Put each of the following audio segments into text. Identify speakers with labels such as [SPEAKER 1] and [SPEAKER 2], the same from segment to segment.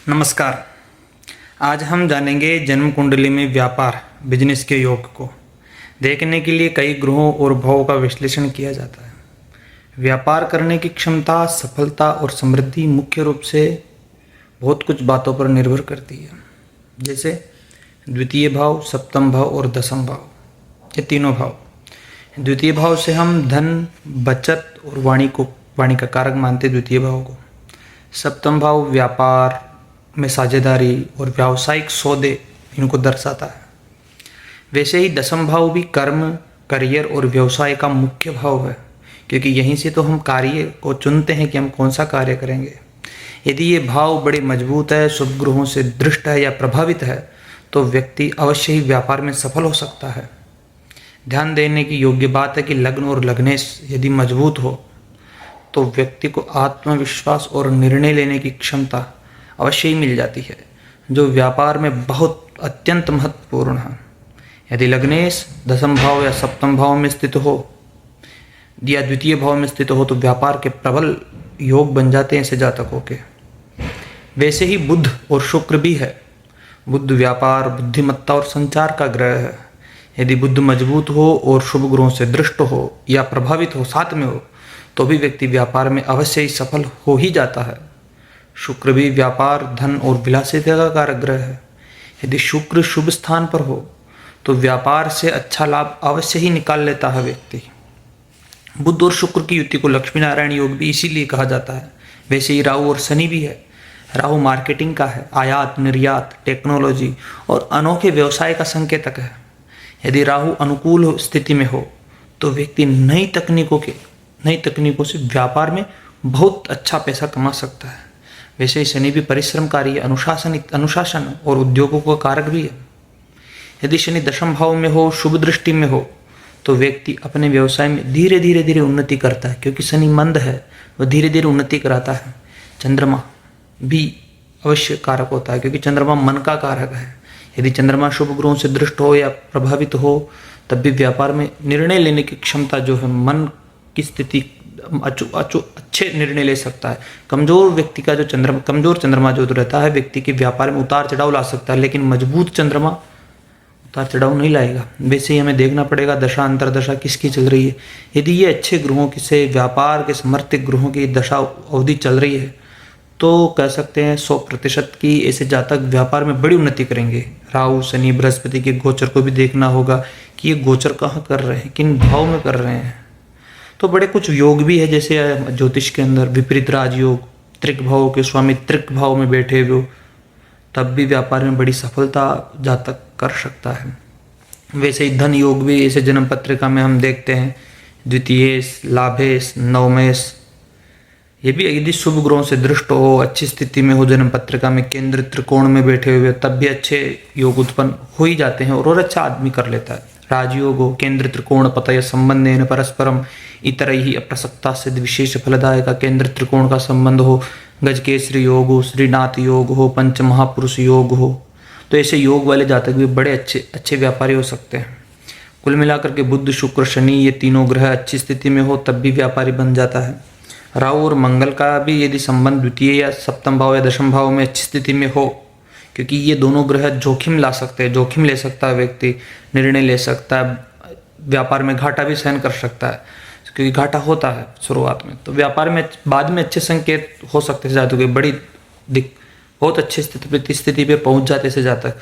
[SPEAKER 1] नमस्कार। आज हम जानेंगे जन्म कुंडली में व्यापार बिजनेस के योग को देखने के लिए कई ग्रहों और भावों का विश्लेषण किया जाता है। व्यापार करने की क्षमता, सफलता और समृद्धि मुख्य रूप से बहुत कुछ बातों पर निर्भर करती है, जैसे द्वितीय भाव, सप्तम भाव और दसम भाव। ये तीनों भाव। द्वितीय भाव से हम धन, बचत और वाणी का कारक मानते द्वितीय भाव को। सप्तम भाव व्यापार में साझेदारी और व्यावसायिक सौदे इनको दर्शाता है। वैसे ही दसम भाव भी कर्म, करियर और व्यवसाय का मुख्य भाव है, क्योंकि यहीं से तो हम कार्य को चुनते हैं कि हम कौन सा कार्य करेंगे। यदि ये भाव बड़े मजबूत है, शुभ ग्रहों से दृष्ट है या प्रभावित है, तो व्यक्ति अवश्य ही व्यापार में सफल हो सकता है। ध्यान देने की योग्य बात है कि लग्न और लग्नेश यदि मजबूत हो तो व्यक्ति को आत्मविश्वास और निर्णय लेने की क्षमता अवश्य ही मिल जाती है, जो व्यापार में बहुत अत्यंत महत्वपूर्ण है। यदि लग्नेश दसम भाव या सप्तम भाव में स्थित हो या द्वितीय भाव में स्थित हो तो व्यापार के प्रबल योग बन जाते हैं ऐसे जातकों के। वैसे ही बुध और शुक्र भी है। बुध व्यापार, बुद्धिमत्ता और संचार का ग्रह है। यदि बुध मजबूत हो और शुभ ग्रहों से दृष्ट हो या प्रभावित हो, साथ में हो, तो भी व्यक्ति व्यापार में अवश्य ही सफल हो ही जाता है। शुक्र भी व्यापार, धन और विलासिता का कारक ग्रह है। यदि शुक्र शुभ स्थान पर हो तो व्यापार से अच्छा लाभ अवश्य ही निकाल लेता है व्यक्ति। बुध और शुक्र की युति को लक्ष्मी नारायण योग भी इसीलिए कहा जाता है। वैसे ही राहु और शनि भी है। राहु मार्केटिंग का है, आयात निर्यात, टेक्नोलॉजी और अनोखे व्यवसाय का संकेतक है। यदि राहु अनुकूल स्थिति में हो तो व्यक्ति नई तकनीकों से व्यापार में बहुत अच्छा पैसा कमा सकता है। वैसे ही शनि भी परिश्रमकारी, अनुशासन और उद्योगों का कारक भी है। यदि शनि दशम भाव में हो, शुभ दृष्टि में हो, तो व्यक्ति अपने व्यवसाय में धीरे धीरे उन्नति करता है, क्योंकि शनि मंद है, वह धीरे धीरे उन्नति कराता है। चंद्रमा भी अवश्य कारक होता है, क्योंकि चंद्रमा मन का कारक है। यदि चंद्रमा शुभ ग्रहों से दृष्ट हो या प्रभावित हो, तब भी व्यापार में निर्णय लेने की क्षमता जो है, मन की स्थिति अच्छे निर्णय ले सकता है। कमजोर चंद्रमा जो रहता है, व्यक्ति के व्यापार में उतार चढ़ाव ला सकता है, लेकिन मजबूत चंद्रमा उतार चढ़ाव नहीं लाएगा। वैसे ही हमें देखना पड़ेगा दशा अंतरदशा किसकी चल रही है। यदि ये अच्छे ग्रहों की से व्यापार के समर्थित ग्रहों की दशा अवधि चल रही है तो कह सकते हैं 100% की ऐसे जातक व्यापार में बड़ी उन्नति करेंगे। राहु, शनि, बृहस्पति के गोचर को भी देखना होगा कि ये गोचर कहाँ कर रहे हैं, किन भाव में कर रहे हैं। तो बड़े कुछ योग भी है, जैसे ज्योतिष के अंदर विपरीत राजयोग, त्रिक भाव के स्वामी त्रिक भाव में बैठे हुए, तब भी व्यापार में बड़ी सफलता जातक कर सकता है। वैसे ही धन योग भी ऐसे जन्म पत्रिका में हम देखते हैं, द्वितीयेश, लाभेश, नवमेश। ये भी यदि शुभ ग्रहों से दृष्ट हो, अच्छी स्थिति में हो, जन्म पत्रिका में केंद्र त्रिकोण में बैठे हुए, तब भी अच्छे योग उत्पन्न हो ही जाते हैं और अच्छा आदमी कर लेता है। राजयोग हो, केंद्र त्रिकोण पतय संबंधेन परस्परम इतरैहि अप्रसक्ता सिद्ध विशेष फलदायक, केंद्र त्रिकोण का संबंध हो, गजकेसरी योग हो, श्रीनाथ योग हो, पंच महापुरुष योग हो, तो ऐसे योग वाले जातक भी बड़े अच्छे व्यापारी हो सकते हैं। कुल मिलाकर के बुध, शुक्र, शनि ये तीनों ग्रह अच्छी स्थिति में हो तब भी व्यापारी बन जाता है। राहु और मंगल का भी यदि संबंध द्वितीय या सप्तम भाव या दशम भाव में अच्छी स्थिति में हो, क्योंकि ये दोनों ग्रह जोखिम ला सकते हैं, जोखिम ले सकता है व्यक्ति, निर्णय ले सकता है, व्यापार में घाटा भी सहन कर सकता है, क्योंकि घाटा होता है शुरुआत में। तो व्यापार में बाद में अच्छे संकेत हो सकते हैं जातकों के, बहुत अच्छी स्थिति पे पहुंच जाते से जातक।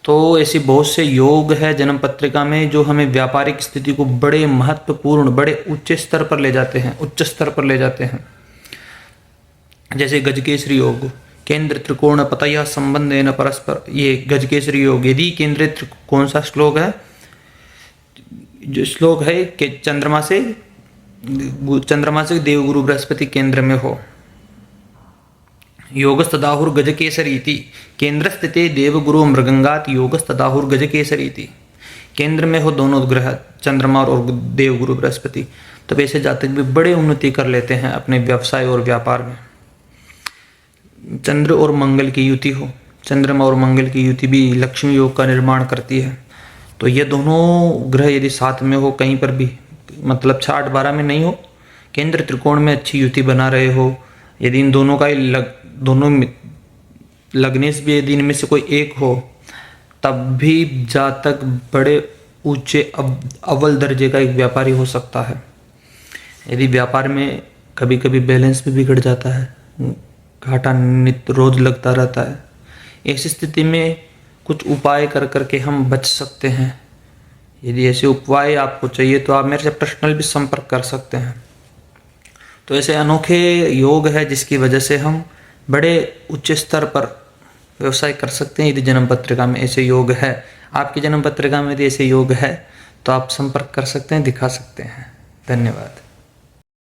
[SPEAKER 1] तो ऐसी बहुत से योग है जन्म पत्रिका में जो हमें व्यापारिक स्थिति को बड़े महत्वपूर्ण, बड़े उच्च स्तर पर ले जाते हैं। जैसे गजकेसरी योग, केंद्र त्रिकोण पतय संबंधेन परस्पर, ये गजकेसरी योग। यदि केंद्र कौन सा श्लोक है, जो श्लोक है कि चंद्रमा से देवगुरु बृहस्पति केंद्र में हो। योगस्तदाहुर गजकेसरीति, केंद्र स्थिते देवगुरु मृगंगात योगस्तदाहुर गजकेसरीति। केंद्र में हो दोनों ग्रह, चंद्रमा और देवगुरु बृहस्पति, तब ऐसे जातक भी बड़े उन्नति कर लेते हैं अपने व्यवसाय और व्यापार में। चंद्र और मंगल की युति हो, चंद्रमा और मंगल की युति भी लक्ष्मी योग का निर्माण करती है। तो ये दोनों ग्रह यदि साथ में हो, कहीं पर भी मतलब 6-8-12 में नहीं हो, केंद्र त्रिकोण में अच्छी युति बना रहे हो, यदि इन दोनों का दोनों लगने से भी यदि इनमें से कोई एक हो तब भी जातक बड़े ऊंचे अव्वल दर्जे का एक व्यापारी हो सकता है। यदि व्यापार में कभी कभी बैलेंस भी बिगड़ जाता है, घाटा नित्य रोज लगता रहता है, ऐसी स्थिति में कुछ उपाय कर करके हम बच सकते हैं। यदि ऐसे उपाय आपको चाहिए तो आप मेरे से पर्सनल भी संपर्क कर सकते हैं। तो ऐसे अनोखे योग है जिसकी वजह से हम बड़े उच्च स्तर पर व्यवसाय कर सकते हैं। यदि जन्म पत्रिका में ऐसे योग है, आपकी जन्म पत्रिका में यदि ऐसे योग है तो आप संपर्क कर सकते हैं, दिखा सकते हैं। धन्यवाद।